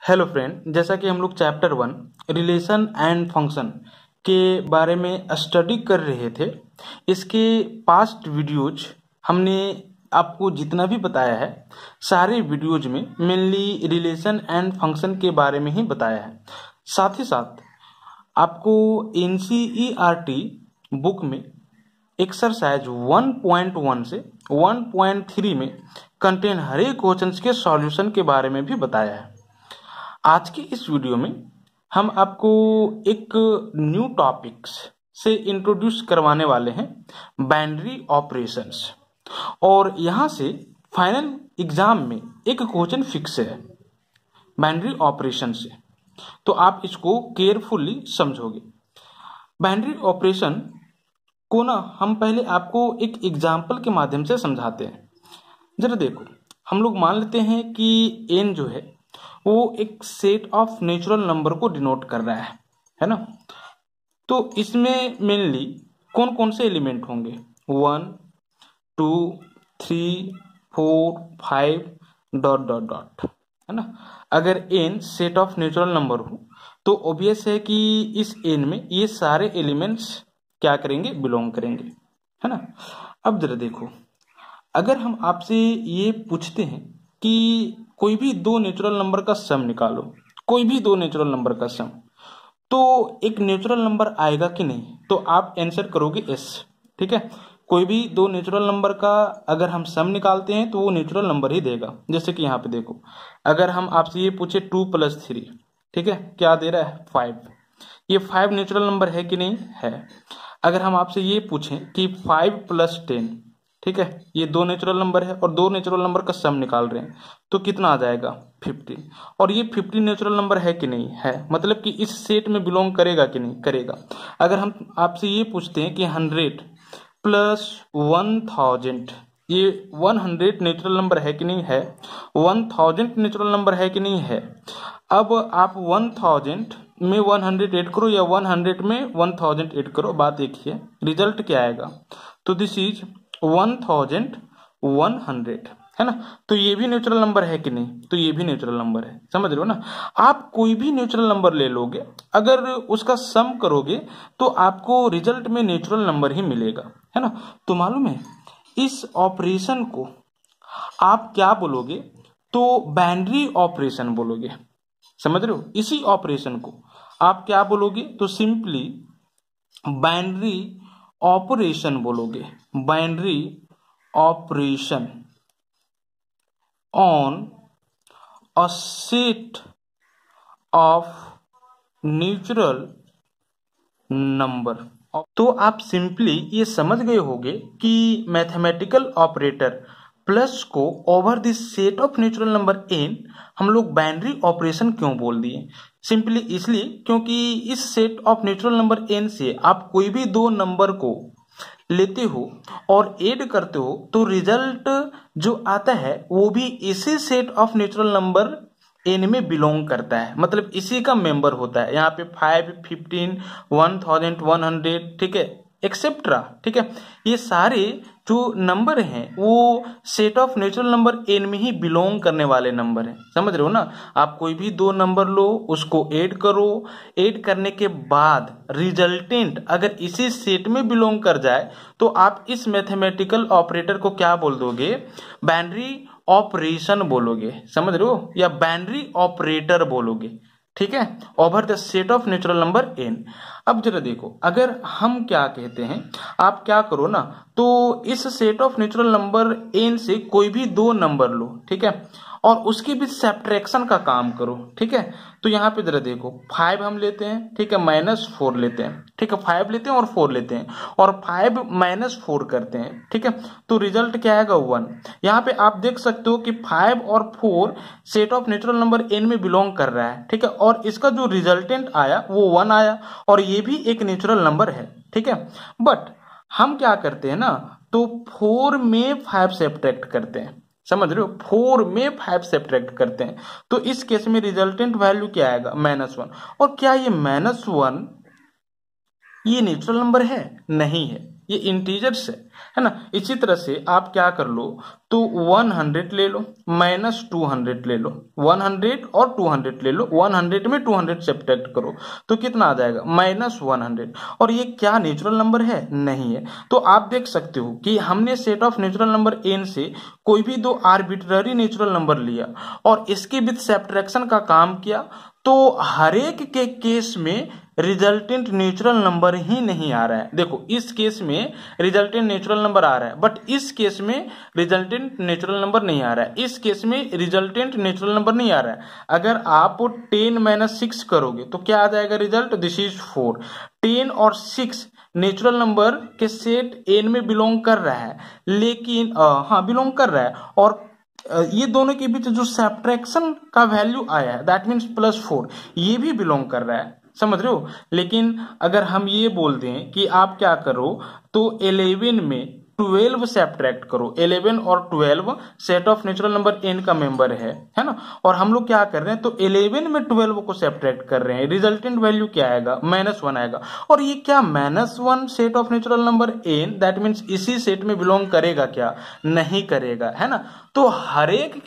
Hello friend, जैसा कि हम लोग चैप्टर 1 रिलेशन एंड फंक्शन के बारे में स्टडी कर रहे थे। इसके पास्ट वीडियोज हमने आपको जितना भी बताया है सारे वीडियोज में मेनली रिलेशन एंड फंक्शन के बारे में ही बताया है। साथ ही साथ आपको एनसीईआरटी बुक में एक्सरसाइज 1.1 से 1.3 में कंटेन हर एक क्वेश्चन के सॉल्यूशन के बारे में भी बताया है। आज के इस वीडियो में हम आपको एक न्यू टॉपिक्स से इंट्रोड्यूस करवाने वाले हैं, बाइनरी ऑपरेशंस। और यहाँ से फाइनल एग्जाम में एक क्वेश्चन फिक्स है बाइनरी ऑपरेशन से, तो आप इसको केयरफुली समझोगे। बाइनरी ऑपरेशन को ना हम पहले आपको एक एग्जाम्पल के माध्यम से समझाते हैं। जरा देखो, हम लोग मान लेते हैं कि n जो है वो एक सेट ऑफ नेचुरल नंबर को डिनोट कर रहा है ना। तो इसमें मेनली कौन कौन से एलिमेंट होंगे? 1 2 3 4 5 डॉट डॉट डॉट, है ना। अगर n set of natural number हो तो ऑब्वियस है कि इस n में ये सारे एलिमेंट्स क्या करेंगे? बिलोंग करेंगे, है ना। अब जरा देखो, अगर हम आपसे ये पूछते हैं कि कोई भी दो नेचुरल नंबर का सम निकालो, कोई भी दो नेचुरल नंबर का सम, तो एक नेचुरल नंबर आएगा कि नहीं? तो आप आंसर करोगे s, ठीक है। कोई भी दो नेचुरल नंबर का अगर हम सम निकालते हैं तो वो नेचुरल नंबर ही देगा। जैसे कि यहाँ पे देखो, अगर हम आपसे ये पूछे 2 + 3, ठीक है, क्या दे रहा है? 5। ये 5 नेचुरल नंबर है कि नहीं? है। अगर हम आपसे ये पूछें कि 5 + 10, ठीक है, ये दो नेचुरल नंबर है और दो नेचुरल नंबर का सम निकाल रहे हैं, तो कितना आ जाएगा? 15। और ये 15 नेचुरल नंबर है कि नहीं? है। मतलब कि इस सेट में बिलोंग करेगा कि नहीं? करेगा। अगर हम आपसे ये पूछते हैं कि 100 + 1000, ये 100 नेचुरल नंबर है कि नहीं? है। 1000 नेचुरल नंबर है कि नहीं? है। अब आप 1000 में 100 ऐड करो या 100 में 1000 ऐड करो, बात एक ही है, रिजल्ट क्या आएगा? तो दिस इज 1100, है ना। तो ये भी नेचुरल नंबर है कि नहीं? तो ये भी नेचुरल नंबर है, समझ रहे हो ना। आप कोई भी नेचुरल नंबर ले लोगे, अगर उसका सम करोगे तो आपको रिजल्ट में नेचुरल नंबर ही मिलेगा, है ना। तो मालूम है इस ऑपरेशन को आप क्या बोलोगे? तो बाइनरी ऑपरेशन बोलोगे, समझ रहे हो। इसी ऑपरेशन को आप क्या बोलोगे? तो सिंपली बाइनरी ऑपरेशन बोलोगे। Binary operation on a set of natural number. तो आप सिंपली ये समझ गए होंगे कि मैथमेटिकल ऑपरेटर प्लस को over this set of natural number n हम लोग बाइनरी ऑपरेशन क्यों बोल दिए? सिंपली इसलिए क्योंकि इस set of natural number n से आप कोई भी दो नंबर को लेते हो और ऐड करते हो तो रिजल्ट जो आता है वो भी इसी set of natural number n में बिलोंग करता है, मतलब इसी का मेंबर होता है। यहाँ पे 5 15 1100, ठीक है, एक्सेट्रा, ठीक है, ये सारे जो नंबर हैं वो set of natural number n में ही बिलोंग करने वाले नंबर हैं, समझ रहे हो ना। आप कोई भी दो नंबर लो, उसको ऐड करो, ऐड करने के बाद रिजल्टेंट अगर इसी सेट में बिलोंग कर जाए तो आप इस मैथमेटिकल ऑपरेटर को क्या बोल दोगे? बाइनरी ऑपरेशन बोलोगे, समझ रहे हो, या बाइनरी ऑपरेटर बोलोगे, ठीक है, over the set of natural number n। अब जरा देखो, अगर हम क्या कहते हैं, आप क्या करो ना, तो इस set of natural number n से कोई भी दो नंबर लो, ठीक है, और उसके भी सब्ट्रैक्शन का काम करो, ठीक है। तो यहाँ पे जरा देखो, 5 हम लेते हैं, ठीक है, -4 लेते हैं, ठीक है, 5 लेते हैं और 4 लेते हैं और 5 - 4 करते हैं, ठीक है, तो रिजल्ट क्या आएगा? 1। यहाँ पे आप देख सकते हो कि 5 और 4 set of natural number n में बिलोंग कर रहा है, ठीक है, और इसका जो रिजल्टेंट आया वो 1 आया और ये भी एक नेचुरल नंबर है, ठीक है। बट हम क्या करते हैं ना, तो 4 में 5 सब्ट्रैक्ट करते हैं, समझ रहे हो, 4 में 5 सब्ट्रैक्ट करते हैं, तो इस केस में रिजल्टेंट वैल्यू क्या आएगा? -1। और क्या ये -1 ये नेचुरल नंबर है? नहीं है, ये इंटीजर्स है ना। इसी तरह से आप क्या कर लो, तो 100 ले लो माइनस 200 ले लो, 100 और 200 ले लो, 100 में 200 सब्ट्रैक्ट करो तो कितना आ जाएगा, -100। और ये क्या नेचुरल नंबर है? नहीं है। तो आप देख सकते हो कि हमने set of natural number n से कोई भी दो आर्बिट्ररी नेचुरल नंबर लिया और इसके विद सब्ट्रैक्शन का काम किया, तो हर एक के केस में रिजल्टेंट नेचुरल नंबर ही नहीं आ रहा है। देखो इस केस में रिजल्टेंट नेचुरल नंबर आ रहा है, बट इस केस में रिजल्टेंट नेचुरल नंबर नहीं आ रहा है, इस केस में रिजल्टेंट नेचुरल नंबर नहीं आ रहा है। अगर आप 10 - 6 करोगे तो क्या आ जाएगा रिजल्ट, दिस इज 4। 10 और 6 नेचुरल नंबर के सेट n में बिलोंग कर रहा है, लेकिन बिलोंग कर रहा है, और ये दोनों के बीच जो सब्ट्रैक्शन का वैल्यू आया है दैट मीन्स +4, ये भी बिलोंग कर रहा है, समझ रहे हो। लेकिन अगर हम ये बोल दें कि आप क्या करो, तो 11 में 12 सब्ट्रैक्ट करो, 11 और 12 set of natural number n का मेंबर है ना। और हम लोग क्या कर रहे हैं, तो 11 में 12 को सब्ट्रैक्ट कर रहे हैं, रिजल्टेंट वैल्यू क्या आएगा, -1 आएगा। और ये क्या -1 set of natural number n, that means इसी सेट में बिलोंग करेगा क्या, नहीं करेगा, है ना। तो हर एक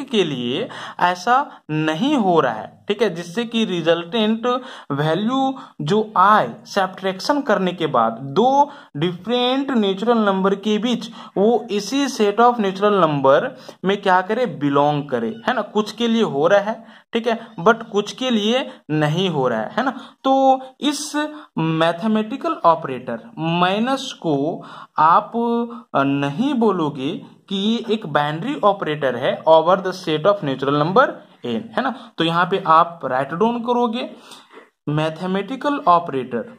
के लिए ऐसा नहीं हो रहा है, ठीक है, जिससे कि रिजल्टेंट वैल्यू जो आए सब्ट्रैक्शन करने के बाद दो डिफरेंट नेचुरल नंबर के बीच वो इसी सेट ऑफ नेचुरल नंबर में क्या करे, बिलोंग करे, है ना। कुछ के लिए हो रहा है, ठीक है, बट कुछ के लिए नहीं हो रहा है ना। तो इस मैथमेटिकल ऑपरेटर माइनस को आप नहीं बोलोगे कि ये एक बाइनरी ऑपरेटर है over the set of natural number n, है ना। तो यहां पे आप राइट डाउन करोगे mathematical operator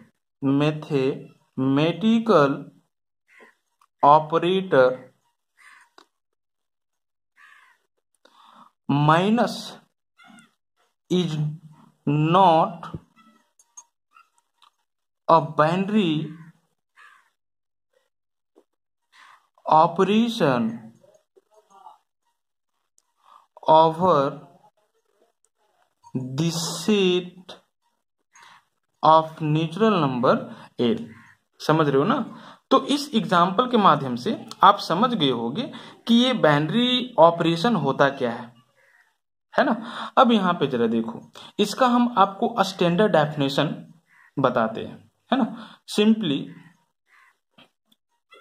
minus is not a binary operation over the set of natural number n। समझ रहे हो ना। तो इस एग्जाम्पल के माध्यम से आप समझ गए होंगे कि ये बाइनरी ऑपरेशन होता क्या है ना। अब यहाँ पे जरा देखो, इसका हम आपको स्टैंडर्ड डेफिनेशन बताते हैं, है ना। सिंपली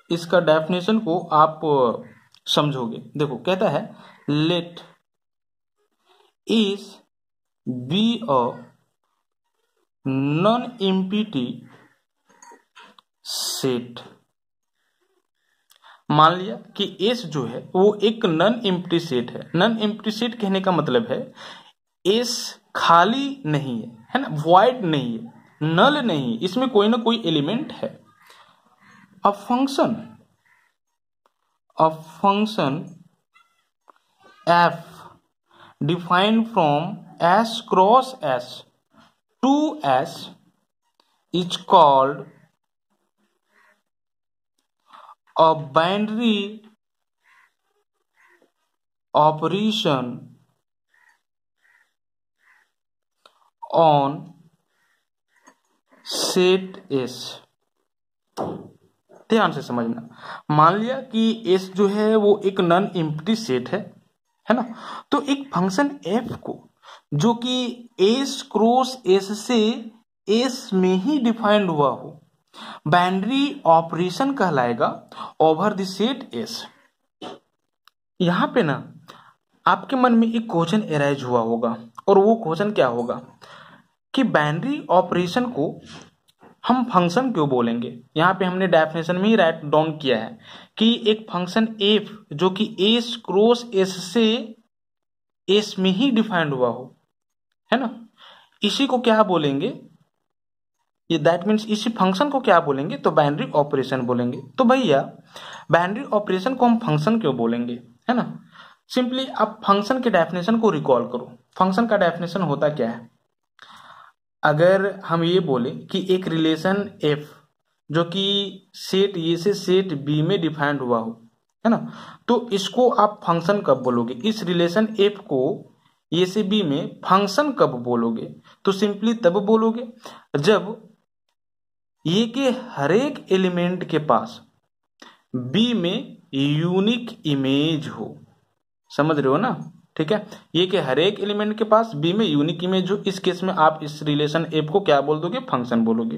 इसका डेफिनेशन को आप समझोगे। देखो कहता है late is be a non-empty set। मान लिया कि S जो है वो एक नॉन एम्प्टी सेट है। नॉन एम्प्टी सेट कहने का मतलब है S खाली नहीं है ना, वॉइड नहीं है, नल नहीं, इसमें कोई ना कोई एलिमेंट है। A function f defined from S cross S to S is called a binary operation on set S। ध्यान से समझना। मान लिया कि S जो है वो एक नॉन एम्प्टी सेट है ना। तो एक फंक्शन f को जो कि S क्रॉस S से S में ही डिफाइंड हुआ हो, बाइनरी ऑपरेशन कहलाएगा ओवर द सेट S। यहां पे ना आपके मन में एक क्वेश्चन अराइज हुआ होगा, और वो क्वेश्चन क्या होगा कि बाइनरी ऑपरेशन को हम फंक्शन क्यों बोलेंगे। यहाँ पे हमने डेफिनेशन में ही राइट डाउन किया है कि एक फंक्शन f जो कि S क्रॉस S से S में ही डिफाइंड हुआ हो, है ना, इसी को क्या बोलेंगे, ये दैट मीन्स इसी फंक्शन को क्या बोलेंगे, तो बाइनरी ऑपरेशन बोलेंगे। तो भैया बाइनरी ऑपरेशन को हम फंक्शन क्यों बोलेंगे, है ना। सिंपली आप फंक्शन के डेफिनेशन को रिकॉल करो। फंक्शन का डेफिनेशन होता क्या है, अगर हम ये बोले कि एक रिलेशन f जो कि सेट ए से सेट बी में डिफाइंड हुआ हो, है ना, तो इसको आप फंक्शन कब बोलोगे, इस रिलेशन f को ए से बी में फंक्शन कब बोलोगे, तो सिंपली तब बोलोगे जब ये कि हर एक एलिमेंट के पास बी में यूनिक इमेज हो। समझ रहे हो ना? ठीक है, ये कि हर एक एलिमेंट के पास बी में यूनिक इमेज हो। इस केस में आप इस रिलेशन एफ को क्या बोल दोगे? फंक्शन बोलोगे।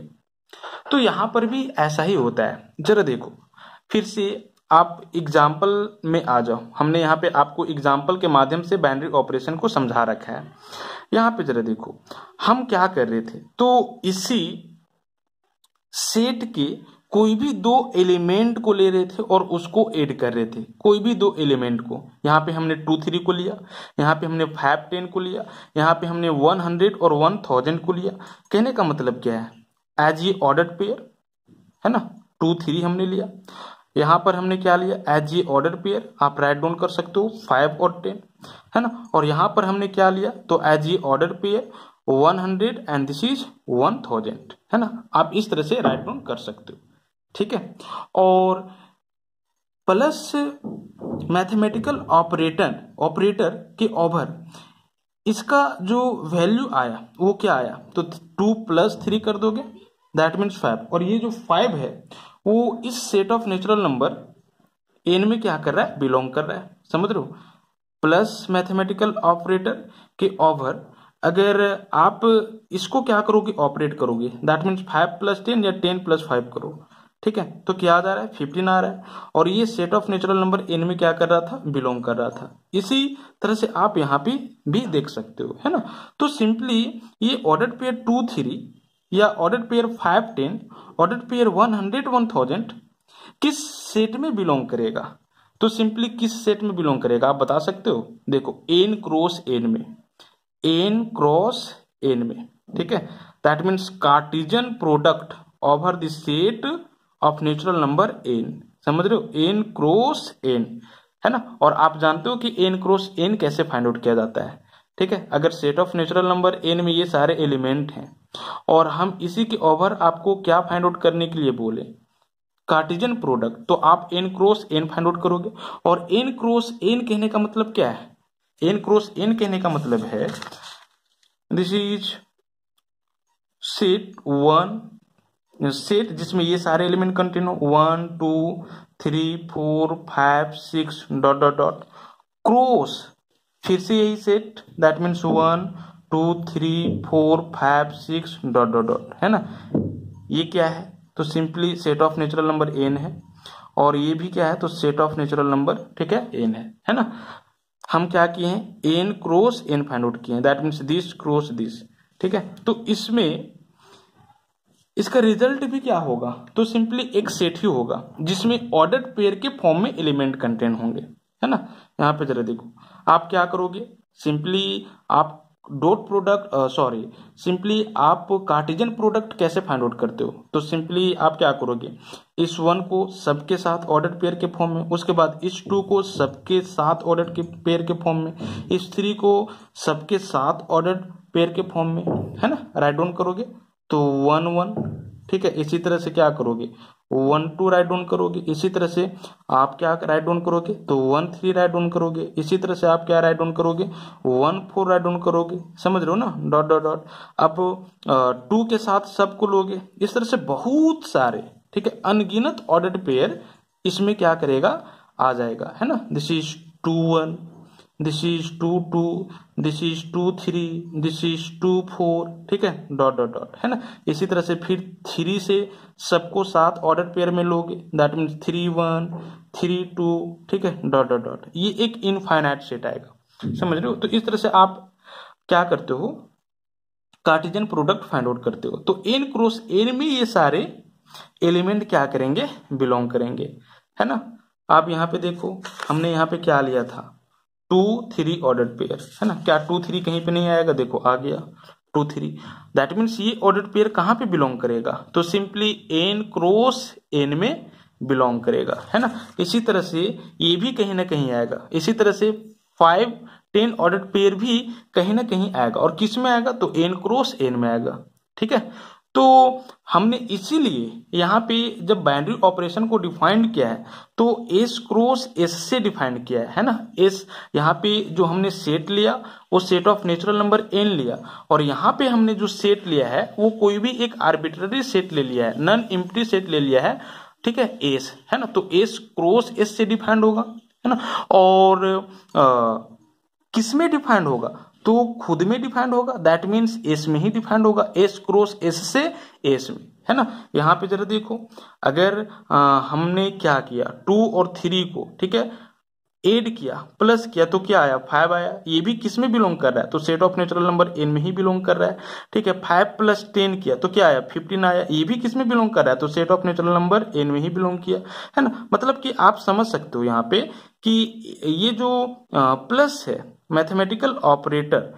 तो यहां पर भी ऐसा ही होता है। जरा देखो, फिर से आप एग्जाम्पल में आ जाओ। हमने यहाँ पे आपको एग्जाम्पल के माध्यम से बाइनरी ऑपरेशन को समझा रखा है। यहाँ पे जरा देखो, हम क्या कर रहे थे, तो इसी सेट के कोई भी दो एलिमेंट को ले रहे थे और उसको ऐड कर रहे थे। कोई भी दो एलिमेंट को, यहाँ पे हमने 2 3 को लिया, यहाँ पे हमने 5 10 को लिया, यहाँ पे हमने 100 और 1000 को लिया। कहने का मतलब क्या है? एज ये ऑर्डर्ड पेयर है ना, 2 3 हमने लिया। यहाँ पर हमने क्या लिया? एज ये ऑर्डर पेयर, आप राइट डाउन कर सकते हो 5 और 10 है ना। और यहाँ पर हमने क्या लिया? तो एज ये order pair 100 and this is 1000 है ना। आप इस तरह से राइट डाउन कर सकते हो, ठीक है। और प्लस मैथमेटिकल ऑपरेटर के ओवर इसका जो वैल्यू आया वो क्या आया? तो 2 + 3 कर दोगे, दैट मीन्स 5। और ये जो 5 है वो इस set of natural number N में क्या कर रहा है? बिलोंग कर रहा है। समझ रहे हो? प्लस मैथमेटिकल ऑपरेटर के ओवर अगर आप इसको क्या करोगे? ऑपरेट करोगे, दैट मीन्स 5 + 10 या 10 + 5 करो, ठीक है। तो क्या आ रहा है? 15 आ रहा है। और ये set of natural number N में क्या कर रहा था? बिलोंग कर रहा था। इसी तरह से आप यहाँ पे भी देख सकते हो, है ना। तो सिंपली ये ऑर्डर्ड पेयर 2 3 या ऑर्डर्ड पेयर 5 10, ऑर्डर्ड पेयर 100 1000 किस सेट में बिलोंग करेगा? तो सिंपली किस सेट में बिलोंग करेगा आप बता सकते हो? देखो, n क्रॉस n में, n क्रॉस n में, ठीक है। That means Cartesian product over the set of natural number n। समझ रहे हो? n क्रॉस n है ना। और आप जानते हो कि n क्रॉस n कैसे फाइंड आउट किया जाता है, ठीक है। अगर set of natural number n में ये सारे एलिमेंट हैं और हम इसी के ओवर आपको क्या फाइंड आउट करने के लिए बोले? कार्टेशियन प्रोडक्ट, तो आप n cross n find out करोगे। और n क्रॉस n कहने का मतलब क्या है? n क्रॉस n कहने का मतलब है दिस इज सेट 1, सेट जिसमें ये सारे एलिमेंट कंटेन हो, 1 2 3 4 5 6 डॉट डॉट डॉट क्रॉस, फिर से यही set, that means 1 2 3 4 5 6 dot dot dot, है ना। ये क्या है? तो simply set of natural number n है। और ये भी क्या है? तो सेट ऑफ नेचुरल नंबर, ठीक है, n है ना। हम क्या किए हैं? n cross n find out किए हैं, that means this cross this, ठीक है। तो इसमें इसका रिजल्ट भी क्या होगा? तो सिंपली एक सेट ही होगा जिसमें ऑर्डर्ड पेयर के फॉर्म में एलिमेंट कंटेन होंगे, है ना। यहाँ पे जरा देखो, आप क्या करोगे? सिंपली आप डॉट प्रोडक्ट सिंपली आप कार्टेशियन प्रोडक्ट कैसे फाइंड आउट करते हो? तो सिंपली आप क्या करोगे? इस 1 को सबके साथ ऑर्डर्ड पेयर के फॉर्म में, उसके बाद इस 2 को सबके साथ ऑर्डर्ड के पेयर के फॉर्म में, इस 3 को सबके साथ ऑर्डर्ड पेयर के फॉर्म में, है ना। राइट डाउन करोगे तो 1 1, ठीक है। इसी तरह से क्या करोगे? 1 2 राइट डाउन करोगे। इसी तरह से आप क्या राइट डाउन करोगे? तो 1 3 राइट डाउन करोगे। इसी तरह से आप क्या राइट डाउन करोगे? 1 4 राइट डाउन करोगे। समझ रहे हो ना? Dot dot dot. अब 2 के साथ सबको लोगे। इस तरह से बहुत सारे, ठीक है, अनगिनत ऑर्डर्ड पेयर इसमें क्या करेगा? आ जाएगा, है ना। This is 2 1, this is 2 2, this is 2 3, this is 2 4, ठीक है, डॉट डॉट डॉट, है ना। इसी तरह से फिर 3 से सबको साथ ऑर्डर पेयर में लोगे, दैट मीन्स 3 1 3 2, ठीक है, डॉट डॉट डॉट। ये एक इनफाइनाइट सेट आएगा, समझ रहे हो। तो इस तरह से आप क्या करते हो? कार्टेशियन प्रोडक्ट फाइंड आउट करते हो। तो n क्रॉस n में ये सारे एलिमेंट क्या करेंगे? बिलोंग करेंगे, है ना। आप यहाँ पे देखो, हमने यहाँ पे क्या लिया था? 2 3 ऑर्डर्ड पेयर, है ना। क्या 2 3 कहीं पे नहीं आएगा? देखो आ गया 2 3। दैट मीन्स ये ऑर्डर्ड पेयर कहाँ पे बिलोंग करेगा? तो सिंपली n क्रॉस n में बिलोंग करेगा, है ना। इसी तरह से ये भी कहीं ना कहीं आएगा। इसी तरह से 5 10 ऑर्डर्ड पेयर भी कहीं ना कहीं आएगा। और किस में आएगा? तो n क्रॉस n में आएगा, ठीक है। तो हमने इसीलिए यहाँ पे जब बाइनरी ऑपरेशन को डिफाइंड किया है तो एस क्रॉस एस से डिफाइंड किया है ना। एस यहाँ पे जो हमने सेट लिया वो set of natural number N लिया, और यहाँ पे हमने जो सेट लिया है वो कोई भी एक आर्बिट्ररी सेट ले लिया है, नॉन एम्प्टी सेट ले लिया है, ठीक है, एस है ना। तो एस क्रॉस एस से डिफाइंड होगा, है ना। और किस में डिफाइंड होगा, तो खुद में डिफाइंड होगा, दैट मीन्स एस में ही डिफाइंड होगा, एस क्रॉस एस से एस में, है ना। यहाँ पे जरा देखो, अगर हमने क्या किया 2 और 3 को, ठीक है, ऐड किया प्लस किया तो क्या आया 5 आया। ये भी किस में बिलोंग कर रहा है, तो set of natural number N में ही बिलोंग कर रहा है, ठीक है। 5 प्लस 10 किया तो क्या आया 15 आया। ये भी किस में बिलोंग कर रहा है, तो set of natural number N में ही बिलोंग किया, है ना। मतलब कि आप समझ सकते हो यहाँ पे कि ये जो प्लस है मैथमेटिकल ऑपरेटर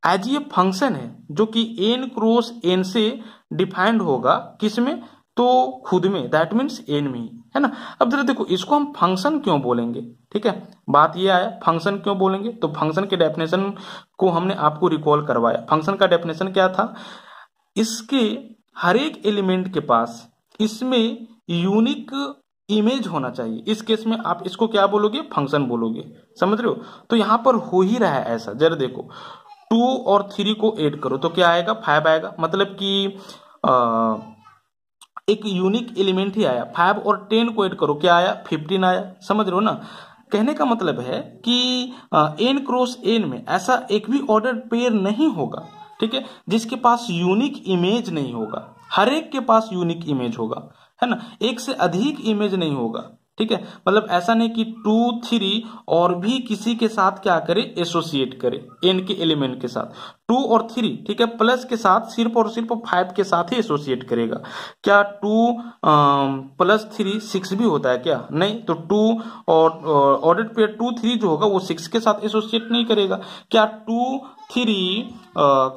एज ये फंक्शन है जो कि एन क्रॉस एन से डिफाइंड होगा, किसमें, तो खुद में, दैट मीन्स एन में ही, है ना। अब जरा देखो इसको हम फंक्शन क्यों बोलेंगे, ठीक है, बात ये आया फंक्शन क्यों बोलेंगे। तो फंक्शन के डेफिनेशन को हमने आपको रिकॉल करवाया। फंक्शन का डेफिनेशन क्या था, इसके हर एक एलिमेंट के पास इसमें यूनिक इमेज होना चाहिए। इस केस में आप इसको क्या बोलोगे, फंक्शन बोलोगे, समझ रहे हो। तो यहां पर हो ही रहा है ऐसा। जरा देखो 2 और 3 को ऐड करो तो क्या आएगा 5 आएगा, मतलब कि एक यूनिक एलिमेंट ही आया। 5 और 10 को ऐड करो क्या आया 15 आया, समझ रहे हो ना। कहने का मतलब है कि एन क्रॉस एन में ऐसा एक भी ऑर्डर पेयर नहीं होगा, ठीक है, जिसके पास यूनिक इमेज नहीं होगा। हर एक के पास यूनिक इमेज होगा, है ना, एक से अधिक इमेज नहीं होगा, ठीक है। मतलब ऐसा नहीं कि 2, 3 और भी किसी के साथ क्या करे, एसोसिएट करे एन के एलिमेंट के साथ। 2 और 3, ठीक है, प्लस के साथ सिर्फ और सिर्फ 5 के साथ ही एसोसिएट करेगा। क्या 2 प्लस 3 6 भी होता है क्या, नहीं। तो 2 और ऑर्डर पेयर 2, 3 जो होगा वो 6 के साथ एसोसिएट नहीं करेगा। क्या 2, 3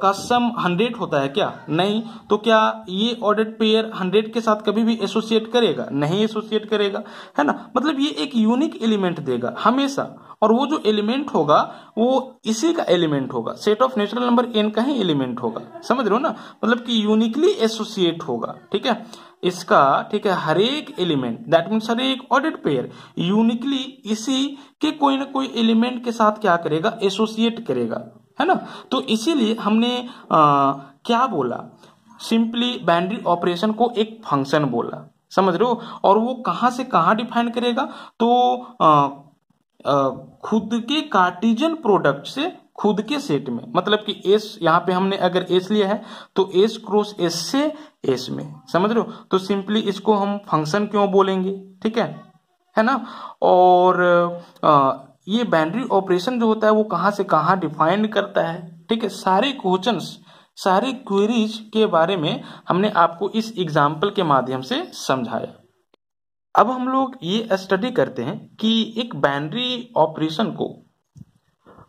का सम 100 होता है क्या, नहीं। तो क्या ये ऑर्डर पेयर 100 के साथ कभी भी एसोसिएट करेगा, नहीं एसोसिएट करेगा, है ना। मतलब ये एक यूनिक एलिमेंट देगा हमेशा, और वो जो एलिमेंट होगा वो इसी का एलिमेंट होगा, set of natural number N का ही एलिमेंट होगा, समझ रहे हो ना। मतलब कि यूनिकली एसोसिएट होगा, ठीक है, इसका, ठीक है, हर एक एलिमेंट, दैट मीन्स हर एक ऑर्डर पेयर यूनिकली इसी के कोई ना कोई एलिमेंट के साथ क्या करेगा, एसोसिएट करेगा, है ना। तो इसीलिए हमने क्या बोला, सिंपली बाइनरी ऑपरेशन को एक फंक्शन बोला, समझ रहे हो। और वो कहां से कहां डिफाइन करेगा, तो खुद के कार्टिजन प्रोडक्ट से खुद के सेट में, मतलब कि एस, यहाँ पे हमने अगर एस लिया है तो एस क्रॉस एस से एस में, समझ रहे हो। तो सिंपली इसको हम फंक्शन क्यों बोलेंगे, ठीक है ना। और ये बाइनरी ऑपरेशन जो होता है वो कहां से कहां डिफाइन करता है, ठीक है। सारे क्वेश्चंस, सारे क्वेरीज के बारे में हमने आपको इस एग्जाम्पल के माध्यम से समझाया। अब हम लोग ये स्टडी करते हैं कि एक बाइनरी ऑपरेशन को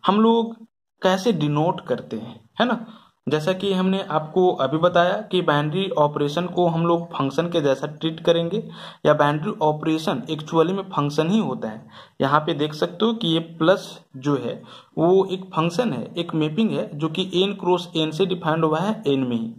हम लोग कैसे डिनोट करते हैं, है ना। जैसा कि हमने आपको अभी बताया कि बाइनरी ऑपरेशन को हम लोग फंक्शन के जैसा ट्रीट करेंगे, या बाइनरी ऑपरेशन एक्चुअली में फंक्शन ही होता है। यहाँ पे देख सकते हो कि ये प्लस जो है वो एक फंक्शन है, एक मैपिंग है जो कि एन क्रॉस एन से डिफाइंड हुआ है एन में ही,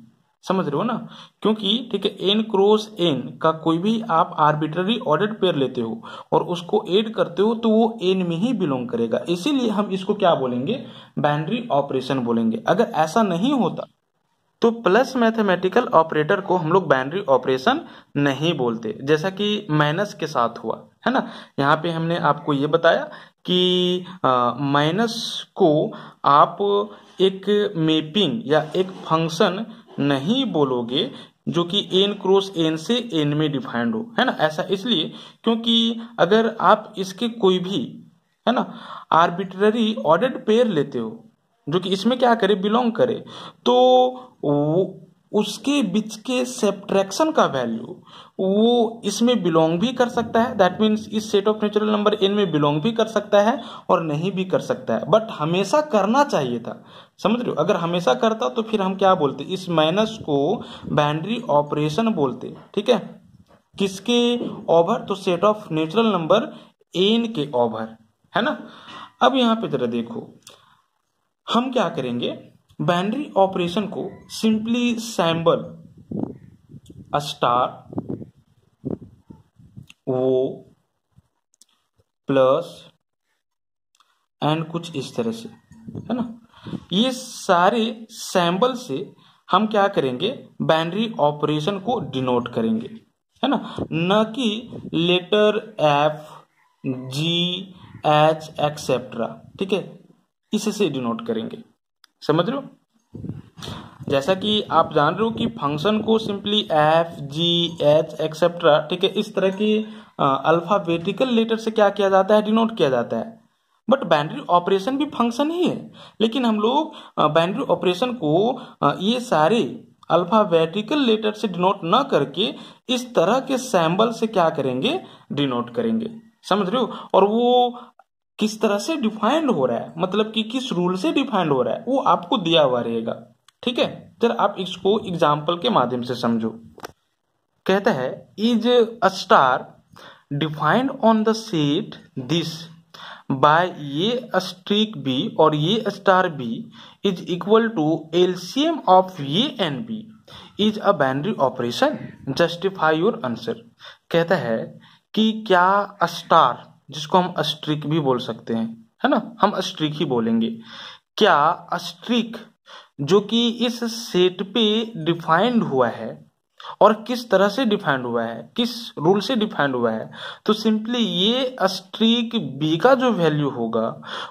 समझ रहे हो ना। क्योंकि ठीक है, एन क्रॉस एन का कोई भी आप आर्बिट्ररी ऑर्डर्ड पेयर लेते हो और उसको ऐड करते हो तो वो एन में ही बिलोंग करेगा, इसीलिए हम इसको क्या बोलेंगे, बाइनरी ऑपरेशन बोलेंगे। अगर ऐसा नहीं होता तो प्लस मैथमेटिकल ऑपरेटर को हम लोग बाइनरी ऑपरेशन नहीं बोलते, जैसा कि माइनस के साथ हुआ, है ना। यहाँ पे हमने आपको ये बताया कि माइनस को आप एक मैपिंग या एक फंक्शन नहीं बोलोगे जो कि एन क्रॉस एन से एन में डिफाइंड हो, है ना। ऐसा इसलिए क्योंकि अगर आप इसके कोई भी, है ना, आर्बिट्ररी ऑर्डर्ड पेयर लेते हो जो कि इसमें क्या करे, बिलोंग करे, तो उसके बीच के सब्ट्रैक्शन का वैल्यू वो इसमें बिलोंग भी कर सकता है, दैट मीन्स इस set of natural number N में बिलोंग भी कर सकता है और नहीं भी कर सकता है, बट हमेशा करना चाहिए था, समझ रहे हो। अगर हमेशा करता तो फिर हम क्या बोलते, इस माइनस को बाइनरी ऑपरेशन बोलते, ठीक है। किसके ओवर, तो set of natural number N के ओवर, है ना। अब यहां पे जरा देखो, हम क्या करेंगे, बाइनरी ऑपरेशन को सिंपली सैम्बल स्टार वो प्लस एंड कुछ इस तरह से, है ना। ये सारे सैम्बल से हम क्या करेंगे, बाइनरी ऑपरेशन को डिनोट करेंगे, है ना, न कि letter F G H etcetera, ठीक है, इससे डिनोट करेंगे। समझ रहे हो। जैसा कि आप जान रहे हो कि फंक्शन को simply F G H etcetera, ठीक है, इस तरह की अल्फाबेटिकल लेटर से क्या किया जाता है, डिनोट किया जाता है। बट बाइनरी ऑपरेशन भी फंक्शन ही है, लेकिन हम लोग बाइनरी ऑपरेशन को ये सारे अल्फाबेटिकल लेटर से डिनोट न करके इस तरह के सैम्बल से क्या करेंगे, डिनोट करेंगे। समझ रहे हो। और वो किस तरह से डिफाइंड हो रहा है, मतलब कि किस रूल से डिफाइंड हो रहा है, वो आपको दिया हुआ रहेगा। ठीक है, जरा आप इसको एग्जाम्पल के माध्यम से समझो। कहता है is a star defined on the set this by a strict B और a star B is equal to LCM of a and B is a binary operation, justify your answer. कहता है कि क्या स्टार, जिसको हम streak भी बोल सकते हैं, है ना, हम स्ट्रिक ही बोलेंगे, क्या स्ट्रिक जो कि इस सेट पे डिफाइंड हुआ है, और किस तरह से डिफाइंड हुआ है, किस रूल से डिफाइंड हुआ है, तो सिंपली ये स्ट्रिक बी का जो वैल्यू होगा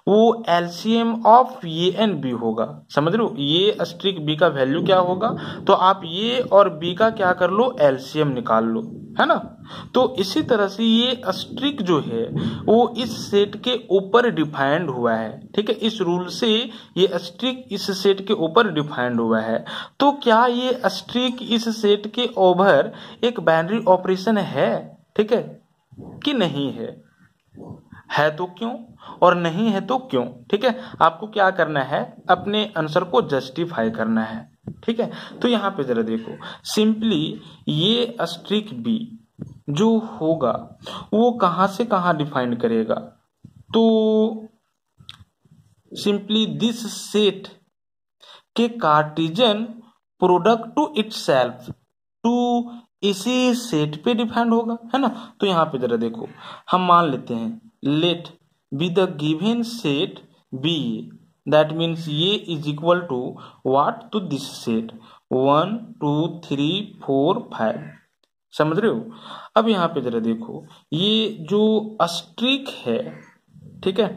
वो LCM of a and B होगा। समझ रहे हो, ये स्ट्रिक बी का वैल्यू क्या होगा, तो आप ये और बी का क्या कर लो, एलसीएम निकाल लो, है ना। तो इसी तरह से ये स्ट्रिक जो है वो इस सेट के ऊपर डिफाइंड हुआ है, ठीक है, इस रूल से ये स्ट्रिक इस सेट के ऊपर डिफाइंड हुआ है। तो क्या ये स्ट्रिक इस सेट के ओवर एक बाइनरी ऑपरेशन है, ठीक है, कि नहीं है तो क्यों, और नहीं है तो क्यों। ठीक है, आपको क्या करना है, अपने आंसर को जस्टिफाई करना है। ठीक है, तो यहां पे जरा देखो, सिंपली ये स्ट्रिक बी जो होगा वो कहां से कहां डिफाइन करेगा, तो सिंपली दिस सेट के Cartesian product to itself, to इसी सेट पे डिपेंड होगा, है ना। तो यहां पे जरा देखो, हम मान लेते हैं let be the given set B, that means ये is equal to what, to this set 1 2 3 4 5। समझ रहे हो। अब यहां पे जरा देखो, ये जो स्ट्रिक है, ठीक है,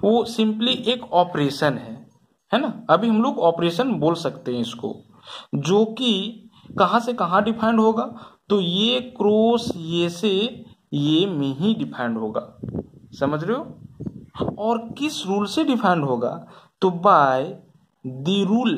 वो सिंपली एक ऑपरेशन है ना। अभी हम लोग ऑपरेशन बोल सकते हैं इसको, जो कि कहां से कहां डिफाइंड होगा, तो ये क्रॉस ये से ये में ही डिफाइंड होगा। समझ रहे हो। और किस रूल से डिफाइंड होगा, तो by the rule,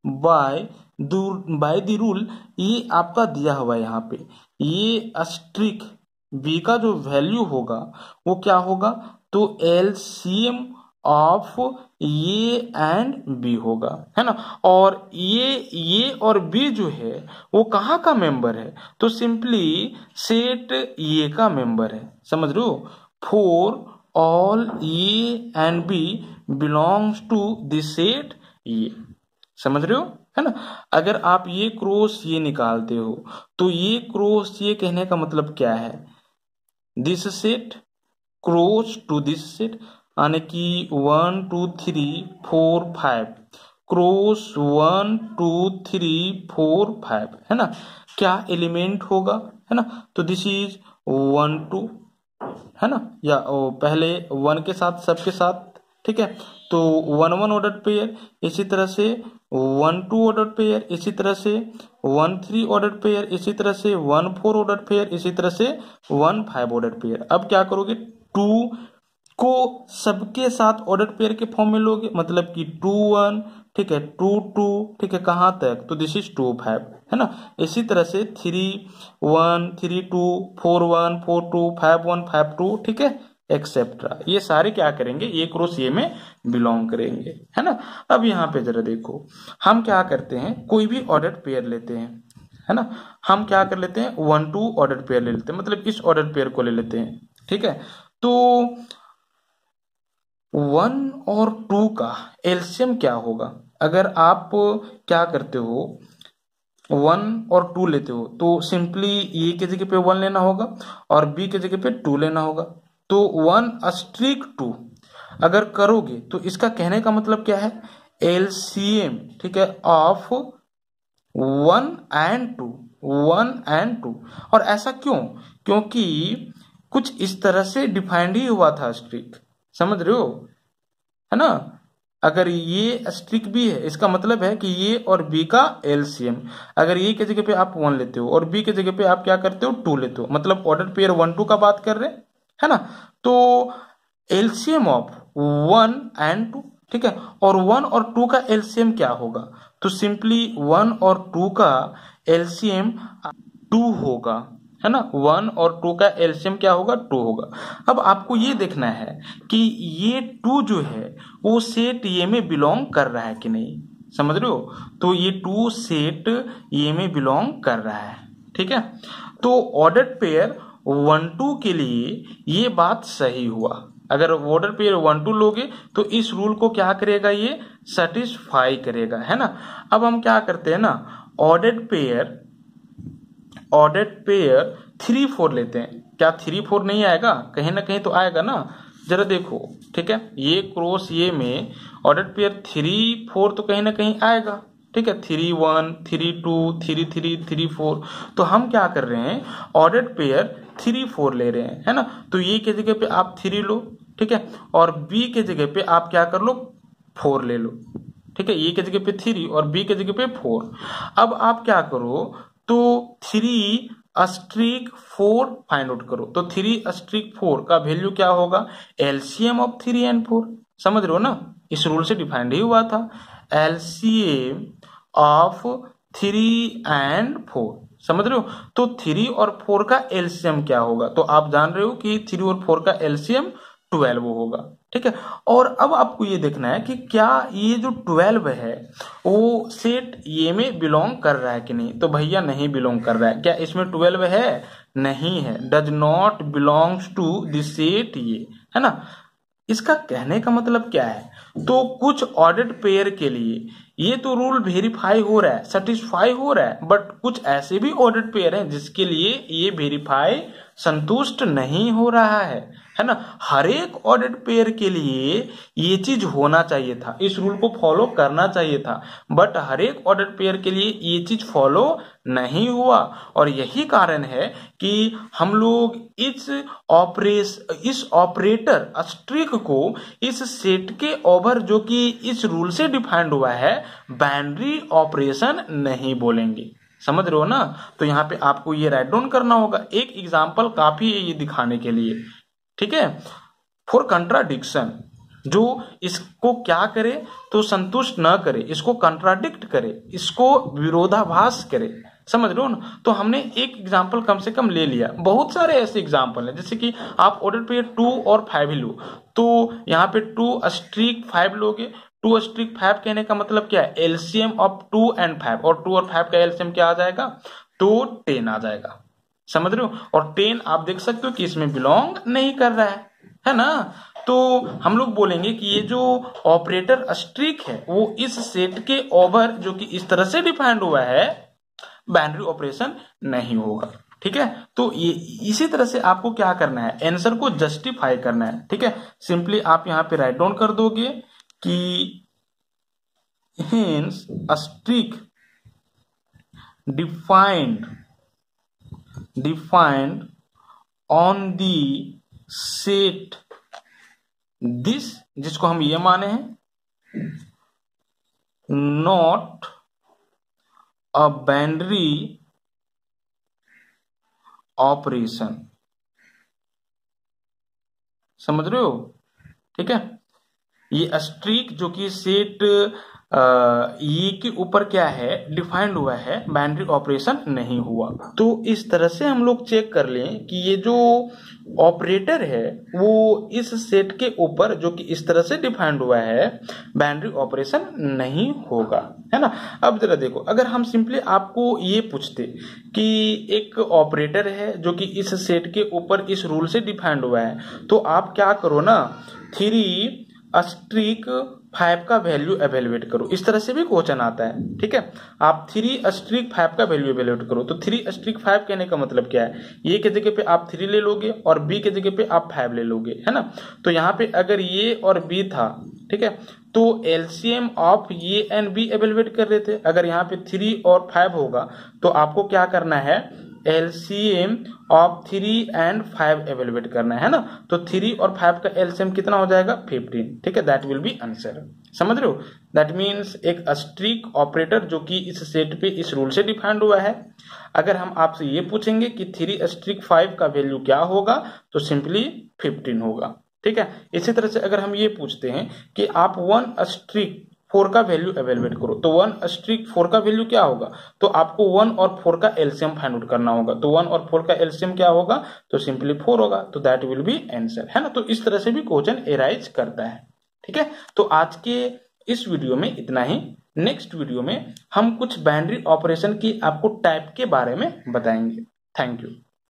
by the rule, ये आपका दिया हुआ है यहाँ पे, ये स्ट्रिक बी का जो वैल्यू होगा वो क्या होगा, तो LCM of a and B होगा, है ना। और ये और बी जो है वो कहाँ का मेंबर है, तो सिंपली सेट ये का मेंबर है। समझ रहे हो। For all A and B belongs to this set ये। समझ रहे हो, है ना। अगर आप ये क्रॉस ये निकालते हो, तो ये क्रॉस ये कहने का मतलब क्या है, this set cross to this set, यानी कि 1 2 3 4 5 क्रॉस 1 2 3 4 5, है ना। क्या एलिमेंट होगा, है ना, तो दिस इज 1 2, है ना, या पहले 1 के साथ सबके साथ, ठीक है, तो 1 1 ऑर्डर पेयर, इसी तरह से 1 2 ऑर्डर पेयर, इसी तरह से 1 3 ऑर्डर पेयर, इसी तरह से 1 4 ऑर्डर पेयर, इसी तरह से 1 5 ऑर्डर पेयर। अब क्या करोगे, 2 को सबके साथ ऑर्डर पेयर के फॉर्म में लोगे, मतलब कि 2 1, ठीक है, 2 2, ठीक है, कहां तक, तो दिस इज 2 5, है ना। इसी तरह से 3 1 3 2 4 1 4 2 5 1 5 2, ठीक है, एक्सेट्रा। ये सारे क्या करेंगे, ये क्रॉस ये में बिलोंग करेंगे, है ना। अब यहाँ पे जरा देखो, हम क्या करते हैं, कोई भी ऑर्डर पेयर लेते हैं, है ना, हम क्या कर लेते हैं, 1 2 ऑर्डर पेयर ले लेते हैं, मतलब इस ऑर्डर पेयर को ले लेते हैं, ठीक है। तो 1 और 2 का एलसीएम क्या होगा, अगर आप क्या करते हो, 1 और 2 लेते हो तो सिंपली ए के जगह पे 1 लेना होगा और बी के जगह पे 2 लेना होगा। तो 1/2 अगर करोगे तो इसका कहने का मतलब क्या है, एलसीएम, ठीक है, ऑफ 1 and 2 और ऐसा क्यों, क्योंकि कुछ इस तरह से डिफाइंड ही हुआ था स्ट्रिक, समझ रहे हो, है ना। अगर ये स्ट्रिक भी है इसका मतलब है कि ये और बी का एलसीएम, अगर ये की जगह पे आप 1 लेते हो और बी की जगह पे आप क्या करते हो 2 लेते हो, मतलब ऑर्डर पेयर 1-2 का बात कर रहे हैं, है ना। तो एलसीएम ऑफ 1 and 2, ठीक है, और 1 और 2 का एलसीएम क्या होगा, तो सिंपली 1 और 2 का एलसीएम 2 होगा, है ना। 1 और 2 का एलसीएम क्या होगा, 2 होगा। अब आपको ये देखना है कि ये 2 जो है वो सेट ये में बिलोंग कर रहा है कि नहीं, समझ रहे हो। तो ये 2 सेट ये में बिलोंग कर रहा है, ठीक है। तो ऑर्डर्ड पेयर 1-2 के लिए ये बात सही हुआ। अगर ऑर्डर पेयर 1-2 लोगे तो इस रूल को क्या करेगा, ये सेटिस्फाई करेगा, है ना। अब हम क्या करते हैं ना, ऑर्डर्ड पेयर 3-4 लेते हैं। क्या 3-4 नहीं आएगा, कहीं ना कहीं तो आएगा ना, जरा देखो, ठीक है। ये क्रॉस ये में ऑर्डर्ड पेयर 3-4 तो कहीं ना कहीं आएगा, ठीक है। 3-1, 3-2, 3-3, 3-4, तो हम क्या कर रहे हैं, ऑर्डर्ड पेयर 3-4 ले रहे हैं, है ना। तो ये की जगह पे आप 3 लो, ठीक है, और बी के जगह पे आप क्या कर लो, 4 ले लो, ठीक है। ए के जगह पे 3 और बी के जगह पे 4। अब आप क्या करो, तो 3/4 फाइंड आउट करो। तो 3/4 का वैल्यू क्या होगा, एलसीएम ऑफ 3 and 4, समझ रहे हो ना, इस रूल से डिफाइंड ही हुआ था, एलसीएम ऑफ 3 and 4, समझ रहे हो। तो 3 और 4 का एलसीएम क्या होगा, तो आप जान रहे हो कि 3 और 4 का एलसीएम 12 होगा, ठीक है। और अब आपको ये देखना है कि क्या ये जो 12 है वो सेट ये में बिलोंग कर रहा है कि नहीं, तो भैया नहीं बिलोंग कर रहा है। क्या इसमें 12 है, नहीं है, does not belongs to this set ये, है ना। इसका कहने का मतलब क्या है, तो कुछ ऑर्डर्ड पेयर के लिए ये तो रूल वेरीफाई हो रहा है, सेटिस्फाई हो रहा है, बट कुछ ऐसे भी ऑर्डर्ड पेयर हैं जिसके लिए ये वेरीफाई संतुष्ट नहीं हो रहा है ना। हर एक ऑर्डर्ड पेयर के लिए ये चीज होना चाहिए था, इस रूल को फॉलो करना चाहिए था, बट हर एक ऑर्डर्ड पेयर के लिए ये चीज फॉलो नहीं हुआ। और यही कारण है कि हम लोग इस ऑपरेटर स्ट्रिक को इस सेट के ओवर जो कि इस रूल से डिफाइंड हुआ है बाइनरी ऑपरेशन नहीं बोलेंगे, समझ रहे हो ना। तो यहाँ पे आपको ये राइट डाउन करना होगा, एक एग्जांपल काफी है ये दिखाने के लिए, ठीक है। फॉर कंट्राडिक्शन, जो इसको क्या करे, तो संतुष्ट न करे, इसको कंट्राडिक्ट करे, इसको विरोधाभास करे, समझ रहे हो ना। तो हमने एक एग्जांपल कम से कम ले लिया, बहुत सारे ऐसे एग्जांपल हैं, जैसे कि आप ऑर्डर पे 2 और 5 लो, तो यहाँ पे 2/5 लोगे। 2/5 कहने का मतलब क्या है, एलसीएम ऑफ 2 and 5, और 2 और 5 का एलसीएम क्या आ जाएगा, तो 10 आ जाएगा, समझ रहे हो। और 10 आप देख सकते हो कि इसमें बिलोंग नहीं कर रहा है ना। तो हम लोग बोलेंगे कि ये जो ऑपरेटर स्ट्रिक है वो इस सेट के ओवर जो कि इस तरह से डिफाइंड हुआ है बाइनरी ऑपरेशन नहीं होगा, ठीक है। तो ये इसी तरह से आपको क्या करना है, आंसर को जस्टिफाई करना है, ठीक है। सिंपली आप यहां पे राइट डाउन कर दोगे कि hence a strict defined on the set this, जिसको हम ये माने हैं not a binary ऑपरेशन, समझ रहे हो, ठीक है। ये स्ट्रिक जो कि सेट ये के ऊपर क्या है डिफाइंड हुआ है, बाइनरी ऑपरेशन नहीं हुआ। तो इस तरह से हम लोग चेक कर लें कि ये जो ऑपरेटर है वो इस सेट के ऊपर जो कि इस तरह से डिफाइंड हुआ है बाइनरी ऑपरेशन नहीं होगा, है ना। अब जरा देखो, अगर हम सिंपली आपको ये पूछते कि एक ऑपरेटर है जो कि इस सेट के ऊपर इस रूल से डिफाइंड हुआ है, तो आप क्या करो ना, 3 अस्ट्रिक 5 का वैल्यू एवेलुएट करो, इस तरह से भी क्वेश्चन आता है। ठीक है, आप 3 अस्ट्रिक 5 का वैल्यू एवेलुएट करो। तो 3 अस्ट्रिक 5 कहने का मतलब क्या है, ए के जगह पे आप 3 ले लोगे और बी के जगह पे आप 5 ले लोगे, है ना। तो यहाँ पे अगर ए और बी था, ठीक है, तो LCM of A and B evaluate कर रहे थे। अगर यहाँ पे 3 और 5 होगा तो आपको क्या करना है, एलसीएम ऑफ 3 एंड 5 एवेलुएट करना है ना। तो 3 और 5 का एलसीएम कितना हो जाएगा, 15। ठीक है, दैट विल बी आंसर। समझ रहे हो, दैट मीन्स एक अस्ट्रिक ऑपरेटर जो कि इस सेट पे इस रूल से डिफाइंड हुआ है। अगर हम आपसे ये पूछेंगे कि 3 अस्ट्रिक 5 का वैल्यू क्या होगा, तो सिंपली 15 होगा। ठीक है, इसी तरह से अगर हम ये पूछते हैं कि आप 1 अस्ट्रिक 4 का वैल्यू एवेलुएट करो, तो 1 अस्ट्रिक 4 का वैल्यू क्या होगा, तो आपको 1 और 4 का एलसीएम फाइंड आउट करना होगा। तो 1 और 4 का एलसीएम क्या होगा, तो सिंपली 4 होगा। तो दैट विल बी आंसर, है ना। तो इस तरह से भी क्वेश्चन एराइज करता है। ठीक है, तो आज के इस वीडियो में इतना ही। नेक्स्ट वीडियो में हम कुछ बाइनरी ऑपरेशन की आपको टाइप के बारे में बताएंगे। Thank you.